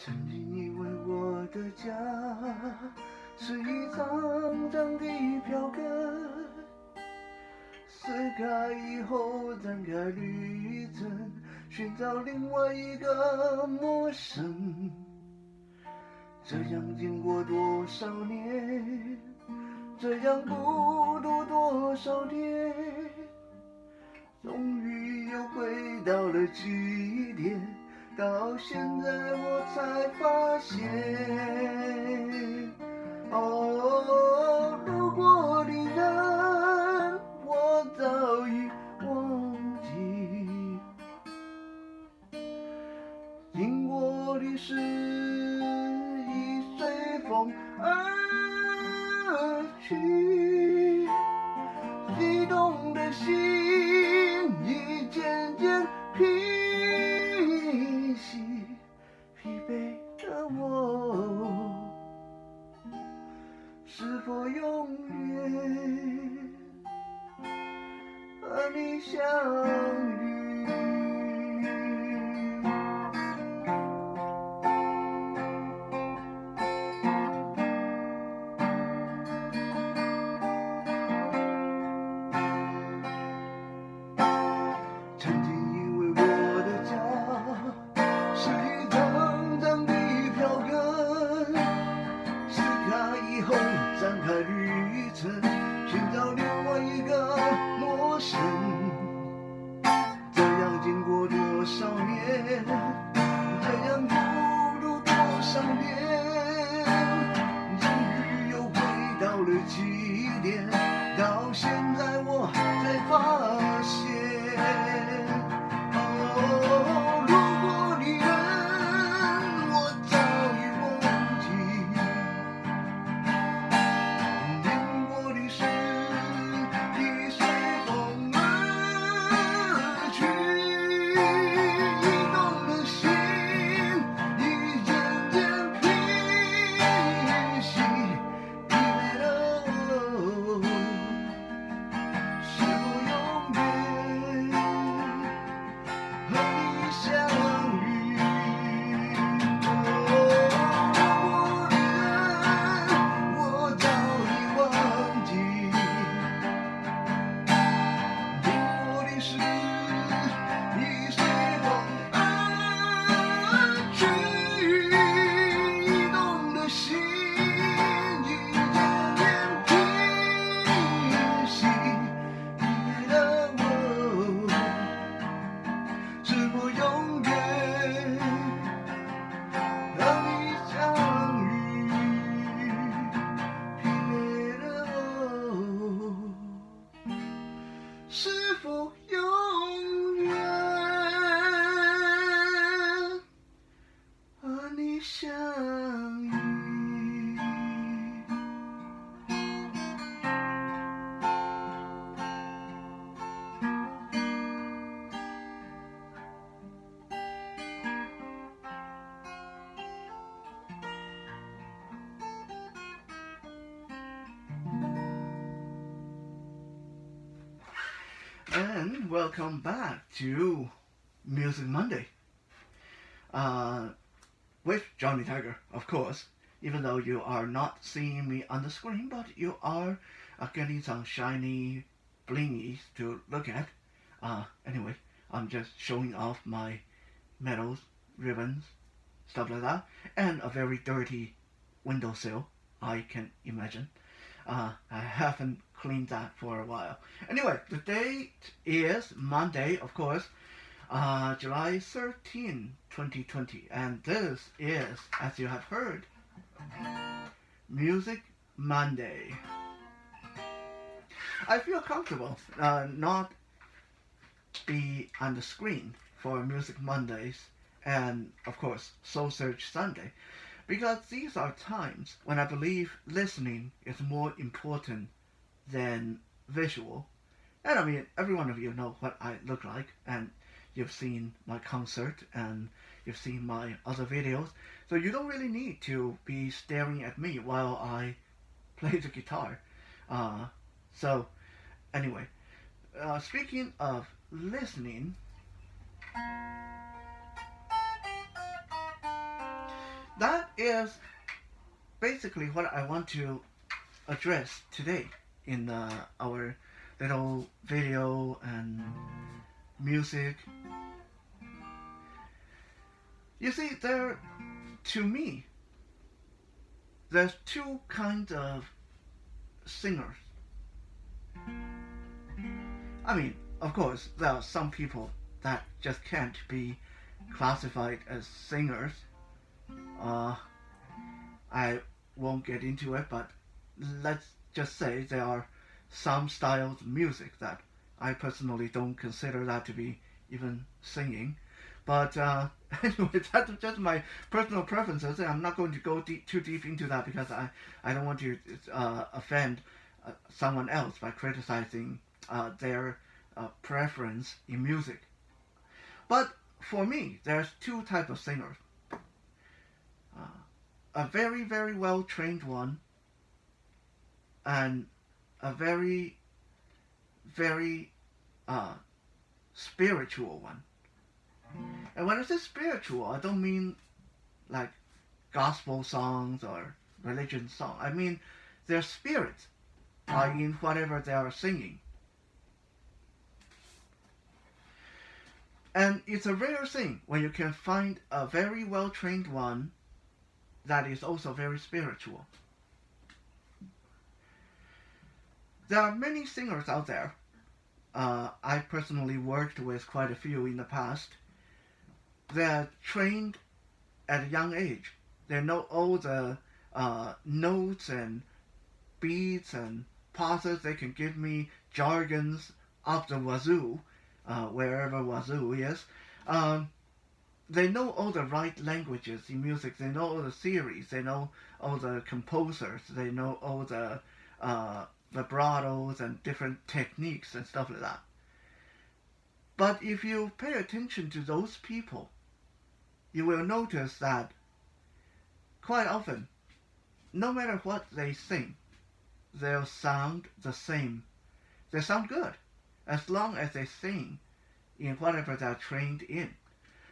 曾经以为我的家是一张张的票根，撕开以后展开旅程，寻找另外一个陌生。这样经过多少年，这样孤独多少天，终于又回到了起点。到现在我才发现，哦，路过的人我早已忘记，经过的事已随风而去，激动的心已渐渐平息，疲惫的我是否永远和你相遇？曾经以为我的家是一张张的票根，撕开以后展开旅程，寻找另外一个陌生。这样经过多少年，这样孤独多少年，终于又回到了起点。到现在我才发现，哦，路过的人我早已忘记，经过的事已随风而去，移动的心已渐渐平息，疲惫的我是否永远和你相遇？哦，我的人我早已忘记，经过的事已随风而去，移动的心已渐渐平息，疲惫的我是否永远和你相遇？疲惫的我是否永远和你相遇？And welcome back to Music Monday with Johnny Tiger, of course, even though you are not seeing me on the screen, but you are getting some shiny blingies to look at. Anyway, I'm just showing off my medals, ribbons, stuff like that, and a very dirty windowsill, I can imagine. I haven't cleaned that for a while. Anyway, the date is Monday, of course, July 13, 2020. And this is, as you have heard, Music Monday. I feel comfortable not be on the screen for Music Mondays and, of course, Soul Search Sunday, because these are times when I believe listening is more important than visual. And I mean, every one of you know what I look like, and you've seen my concert and you've seen my other videos, so you don't really need to be staring at me while I play the guitar. So anyway, speaking of listening, that is basically what I want to address today in our little video and music. You see, to me, there's two kinds of singers. I mean, of course, there are some people that just can't be classified as singers. Uh, I won't get into it, but let's just say there are some styles of music that I personally don't consider that to be even singing. But anyway, that's just my personal preferences, and I'm not going to go too deep into that because I don't want to offend someone else by criticizing their preference in music. But for me, there's two types of singers. A very, very well trained one, and a very, very spiritual one. And when I say spiritual, I don't mean like gospel songs or religion songs. I mean their spirits are in whatever they are singing. And it's a rare thing when you can find a very well trained one that is also very spiritual. There are many singers out there. I personally worked with quite a few in the past. They're trained at a young age. They know all the notes and beats and pauses. They can give me jargons up the wazoo, wherever wazoo is. They know all the right languages in music. They know all the theories. They know all the composers. They know all the vibratos and different techniques and stuff like that. But if you pay attention to those people, you will notice that quite often, no matter what they sing, they'll sound the same. They sound good as long as they sing in whatever they're trained in.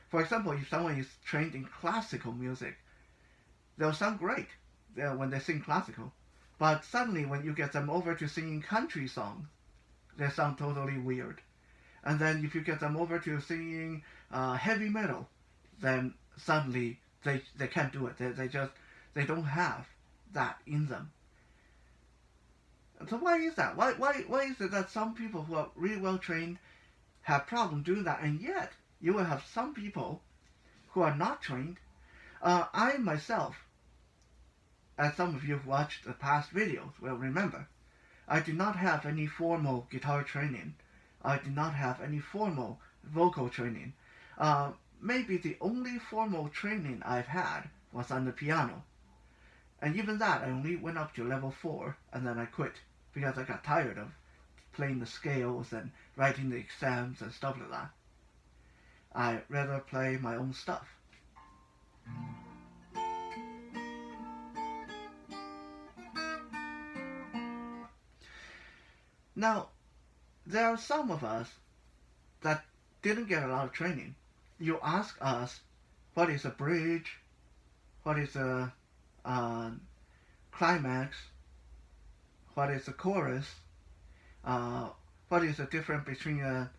For example, if someone is trained in classical music, they'll sound great when they sing classical. But suddenly when you get them over to singing country songs, they sound totally weird. And then if you get them over to singing heavy metal, then suddenly they can't do it. They don't have that in them. And so why is that? Why is it that some people who are really well trained have problems doing that, and yet you will have some people who are not trained? I myself, as some of you who watched the past videos will remember, I did not have any formal guitar training. I did not have any formal vocal training. Maybe the only formal training I've had was on the piano. And even that, I only went up to level 4, and then I quit because I got tired of playing the scales and writing the exams and stuff like that. I rather play my own stuff. Now, there are some of us that didn't get a lot of training. You ask us, what is a bridge? What is a climax? What is a chorus? What is the difference between a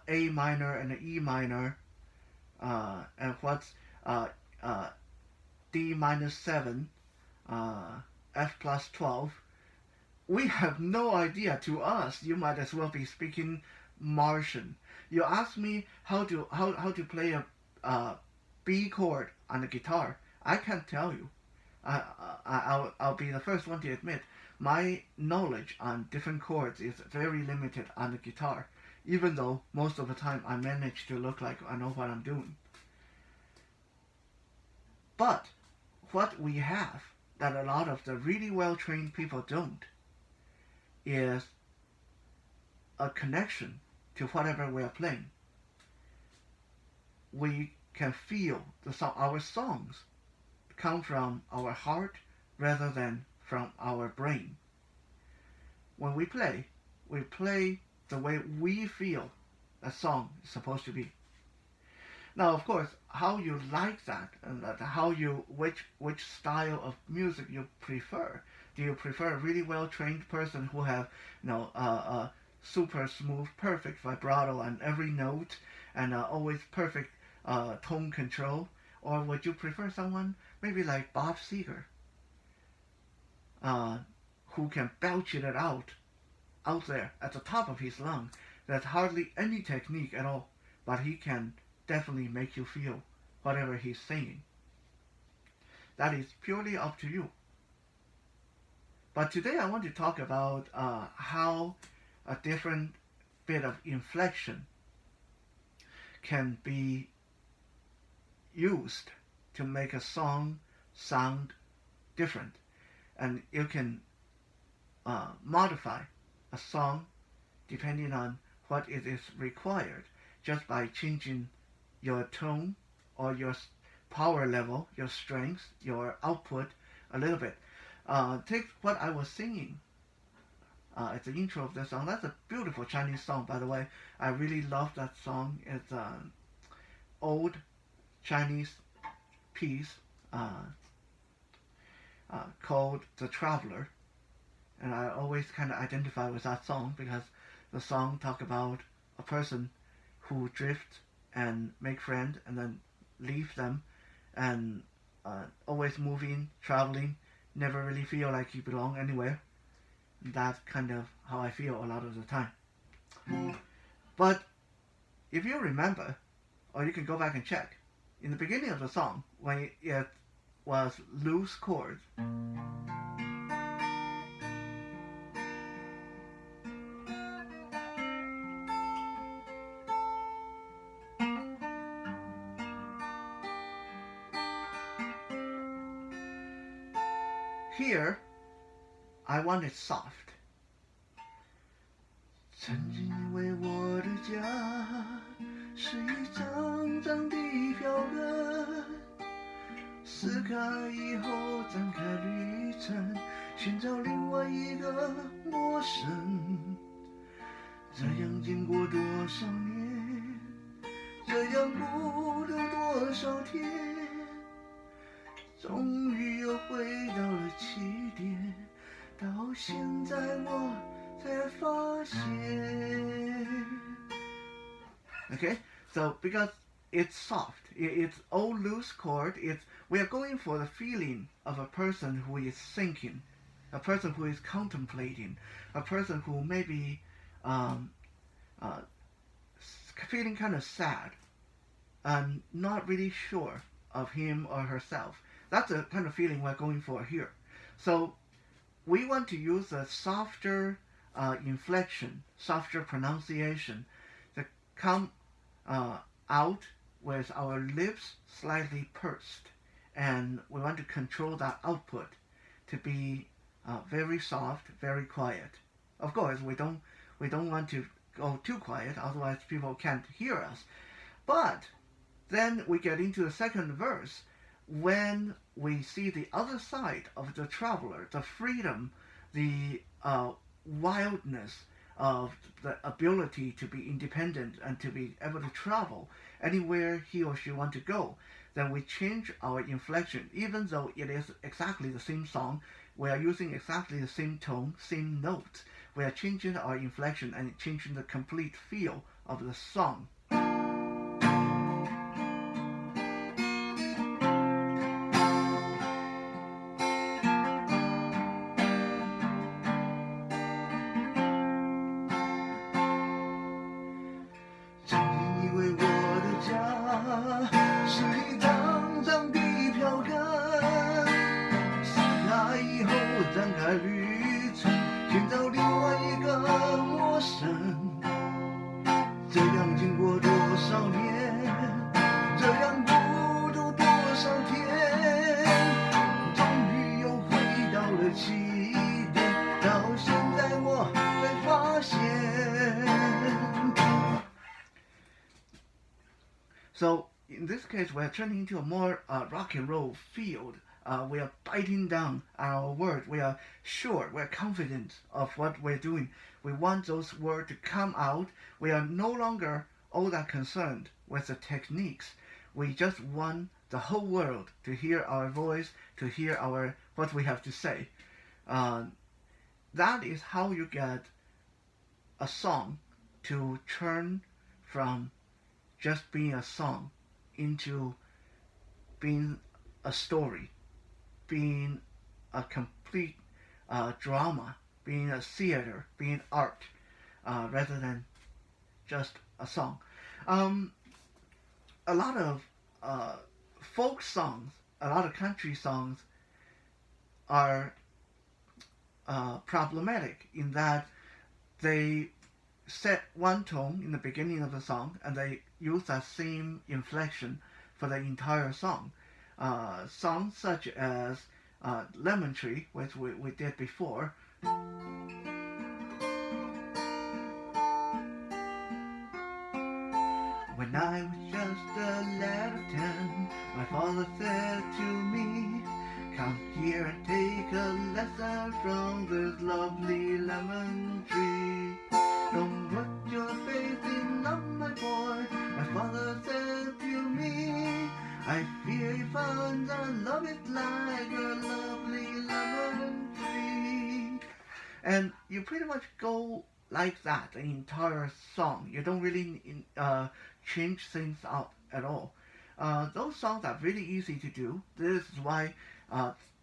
A minor and an E minor? And what's D minus 7, F plus 12? We have no idea. To us, you might as well be speaking Martian. You ask me how to play a B chord on the guitar. I can't tell you. I'll be the first one to admit my knowledge on different chords is very limited on the guitar, even though most of the time I manage to look like I know what I'm doing. But what we have that a lot of the really well-trained people don't is a connection to whatever we are playing. We can feel the song. Our songs come from our heart rather than from our brain. When we play the way we feel a song is supposed to be. Now, of course, how you like that, and how you which style of music you prefer. Do you prefer a really well trained person who have super smooth, perfect vibrato on every note and always perfect tone control, or would you prefer someone maybe like Bob Seger, uh, who can belch it out there at the top of his lung? There's hardly any technique at all, but he can definitely make you feel whatever he's saying. That is purely up to you. But today I want to talk about how a different bit of inflection can be used to make a song sound different. And you can modify a song depending on what it is required just by changing your tone or your power level, your strength, your output a little bit. Take what I was singing. It's the intro of this song. That's a beautiful Chinese song, by the way. I really love that song. It's an old Chinese piece called The Traveler. And I always kind of identify with that song because the song talk about a person who drift and make friends and then leave them and always moving, traveling, never really feel like you belong anywhere. That's kind of how I feel a lot of the time. But if you remember, or you can go back and check, in the beginning of the song, when it was loose chords, here I want it soft. 曾经以为我的家是一张张的票根，撕开以后展开旅程，寻找另外一个陌生。这样经过多少年，这样孤独多少天，终于又回到了起点，到现在我才发现。Okay, so because it's soft, it's all loose chord. We are going for the feeling of a person who is thinking, a person who is contemplating, a person who may be feeling kind of sad and not really sure of him or herself. That's the kind of feeling we're going for here. So we want to use a softer inflection, softer pronunciation to come out with our lips slightly pursed, and we want to control that output to be very soft, very quiet. Of course, we don't want to go too quiet, otherwise people can't hear us. But then we get into the second verse when we see the other side of the traveler, the freedom, the wildness of the ability to be independent and to be able to travel anywhere he or she want to go. Then we change our inflection. Even though it is exactly the same song, we are using exactly the same tone, same notes. We are changing our inflection and changing the complete feel of the song. So in this case, we're turning into a more rock and roll field. We are biting down our words. We are sure, we're confident of what we're doing. We want those words to come out. We are no longer all that concerned with the techniques. We just want the whole world to hear our voice, to hear our what we have to say. Uh, that is how you get a song to turn from just being a song into being a story, being a complete drama, being a theater, being art, rather than just a song. Um, a lot of folk songs, a lot of country songs are problematic in that they set one tone in the beginning of the song and they use that same inflection for the entire song. Songs such as Lemon Tree, which we did before. When I was just a lad of 10, my father said to me, "Come here and take a lesson from this lovely lemon tree. Don't put your faith in love, my boy," my father said to me. "I fear you find that love is like a lovely lemon tree." And you pretty much go like that the entire song. You don't really change things up at all. Those songs are really easy to do. This is why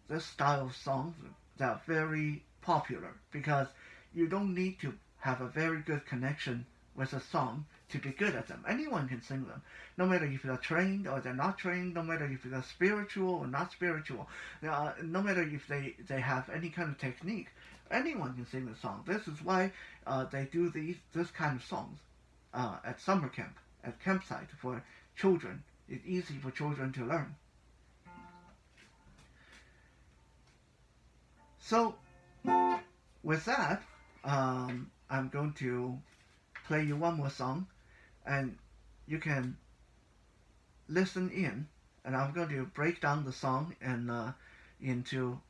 this style of songs are very popular, because you don't need to have a very good connection with a song to be good at them. Anyone can sing them, no matter if they're trained or they're not trained, no matter if they're spiritual or not spiritual, no matter if they have any kind of technique. Anyone can sing the song. This is why they do this kind of songs at summer camp, at campsite for children. It's easy for children to learn. So, with that, I'm going to play you one more song, and you can listen in, and I'm going to break down the song and into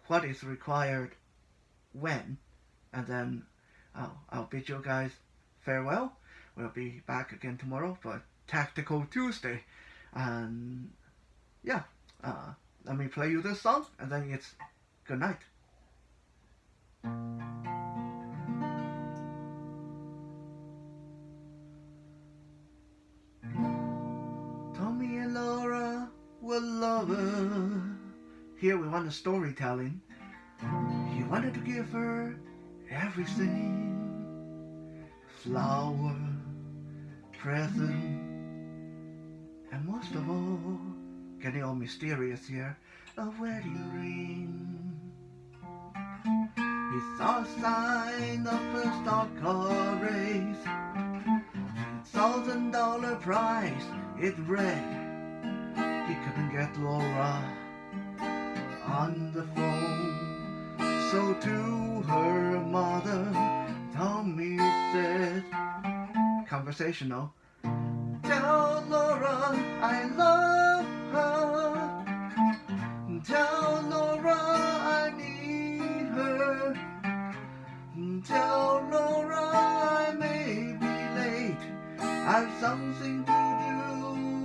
what is required when, and then I'll bid you guys farewell. We'll be back again tomorrow for Tactical Tuesday, and yeah, let me play you this song, and then it's good night. Tommy and Laura were lovers. Here we want a storytelling. He wanted to give her everything. Flower, present, and most of all, getting all mysterious here, a wedding ring. He saw a sign of a stock car race, $1,000 prize, it read. He couldn't get Laura on the phone, so to her mother, Tommy said, conversational, "Tell Laura I love her. Tell Laura I need her. Tell Laura I may be late. I've something to do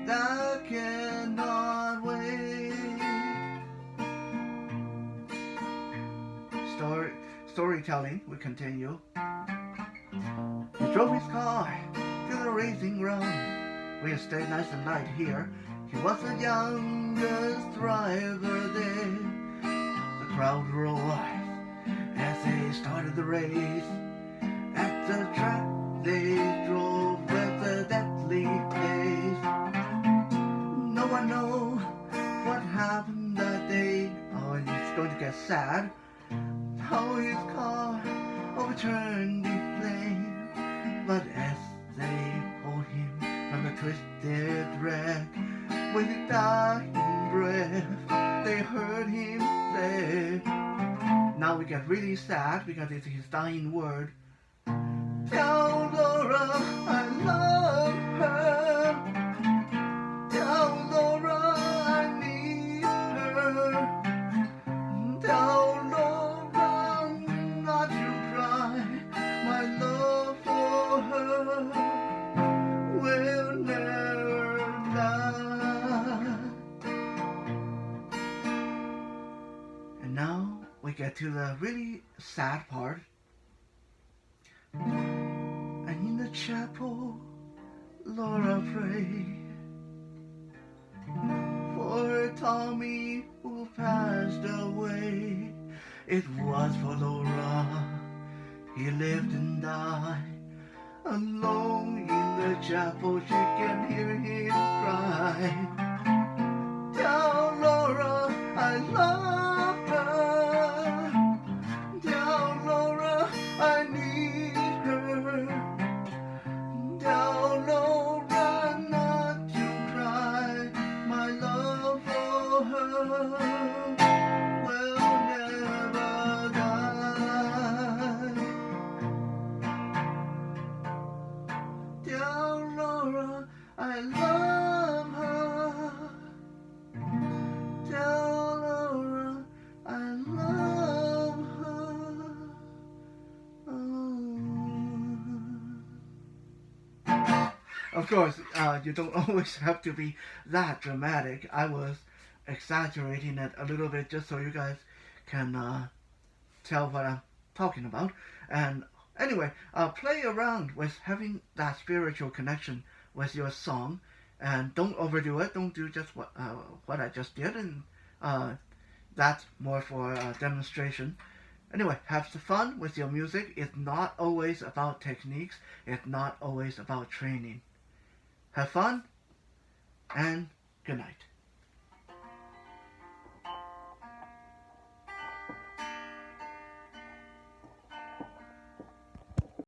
that cannot wait." Storytelling, we continue. He drove his car to the racing ground. We stayed nice and light here. He was the youngest driver there. The crowd roared as they started the race. At the track they drove with a deadly pace. No one knows what happened that day. Oh, and it's going to get sad. How his car overturned the flame. But as they pulled him from the twisted wreck, with his dying breath, they heard him say. Now we get really sad because it's his dying word. "Tell Laura I love her. Tell Laura I need her. Tell Laura not to cry my love for her." get to the really sad part. And in the chapel, Laura prayed for her Tommy who passed away. It was for Laura, he lived and died. Alone in the chapel, she can hear him cry. Tell Laura I love her. Tell Laura I need her. Tell Laura not to cry. My love for her will never die. Tell Laura I love her. Tell Laura I love her. Of course, you don't always have to be that dramatic. I was exaggerating it a little bit just so you guys can tell what I'm talking about. And anyway, play around with having that spiritual connection with your song, and don't overdo it. Don't do just what I just did, and that's more for demonstration. Anyway, have some fun with your music. It's not always about techniques. It's not always about training. Have fun, and good night.